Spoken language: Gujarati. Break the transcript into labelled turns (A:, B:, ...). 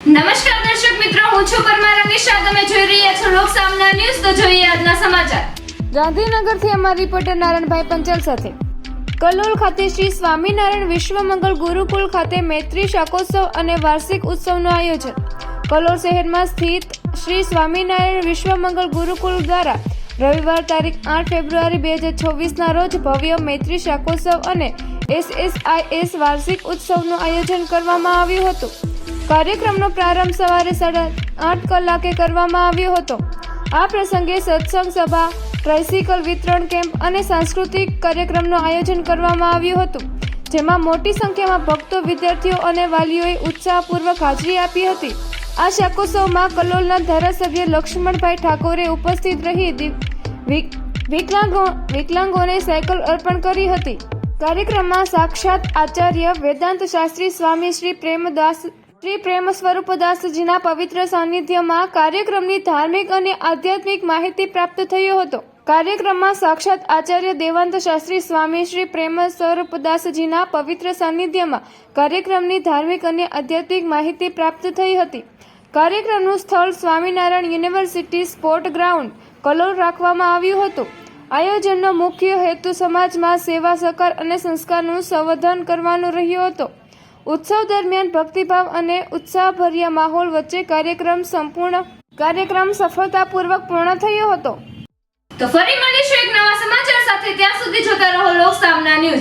A: નમસ્કાર દર્શક મિત્રો, હું છું પરમાર અનિશા. તમે જોઈ રહ્યા છો લોક સામના ન્યૂઝ. તો જોઈએ આજના સમાચાર. ગાંધીનગરથી અમારા રિપોર્ટર નારાયણભાઈ પંચાલ સાથે. કલોલ ખાતે શ્રી સ્વામિનારાયણ વિશ્વમંગલ ગુરુકુળ ખાતે મૈત્રી શાકોત્સવ અને વાર્ષિક ઉત્સવનું આયોજન. કલોલ શહેરમાં સ્થિત શ્રી સ્વામિનારાયણ વિશ્વમંગલ ગુરુકુળ દ્વારા રવિવાર તારીખ 8 ફેબ્રુઆરી 2024ના રોજ ભવ્ય મૈત્રી શાકોત્સવ અને SSIS વાર્ષિક ઉત્સવનું આયોજન કરવામાં આવ્યું હતું. કાર્યક્રમનો પ્રારંભ સવારે 8:30 કલાકે કરવામાં આવ્યો હતો. આ પ્રસંગે સત્સંગ સભા, ટ્રાયસિકલ વિતરણ કેમ્પ અને સાંસ્કૃતિક કાર્યક્રમનું આયોજન કરવામાં આવ્યું હતું, જેમાં મોટી સંખ્યામાં ભક્તો, વિદ્યાર્થીઓ અને વાલીઓએ ઉત્સાહપૂર્વક હાજરી આપી હતી. આ શાકોત્સવમાં કલોલના ધારાસભ્ય લક્ષ્મણભાઈ ઠાકોરે ઉપસ્થિત રહી વિકલાંગોને સાયકલ અર્પણ કરી હતી. કાર્યક્રમમાં સાક્ષાત આચાર્ય વેદાંત શાસ્ત્રી સ્વામી શ્રી પ્રેમ સ્વરૂપદાસજીના પવિત્ર સાનિધ્યમાં કાર્યક્રમની ધાર્મિક અને આધ્યાત્મિક માહિતી પ્રાપ્ત થયો હતો. કાર્યક્રમમાં સાક્ષાત આચાર્ય દેવાંત શાસ્ત્રી સ્વામી શ્રી પ્રેમ સ્વરૂપદાસજીના પવિત્ર સાનિધ્યમાં કાર્યક્રમની ધાર્મિક અને આધ્યાત્મિક માહિતી પ્રાપ્ત થઈ હતી. કાર્યક્રમનું સ્થળ Swaminarayan university sport ground Kalol રાખવામાં આવ્યું હતું. આયોજનનો મુખ્ય હેતુ સમાજમાં સેવા, સહકાર અને સંસ્કારનું સંવર્ધન કરવાનો રહ્યો હતો. ઉત્સવ દરમિયાન ભક્તિભાવ અને ઉત્સાહભર્યા માહોલ વચ્ચે કાર્યક્રમ સફળતાપૂર્વક પૂર્ણ થયો હતો. તો ફરી મળીશું એક નવા સમાચાર સાથે. ત્યાં સુધી જોતા રહો લોક સામના ન્યૂઝ.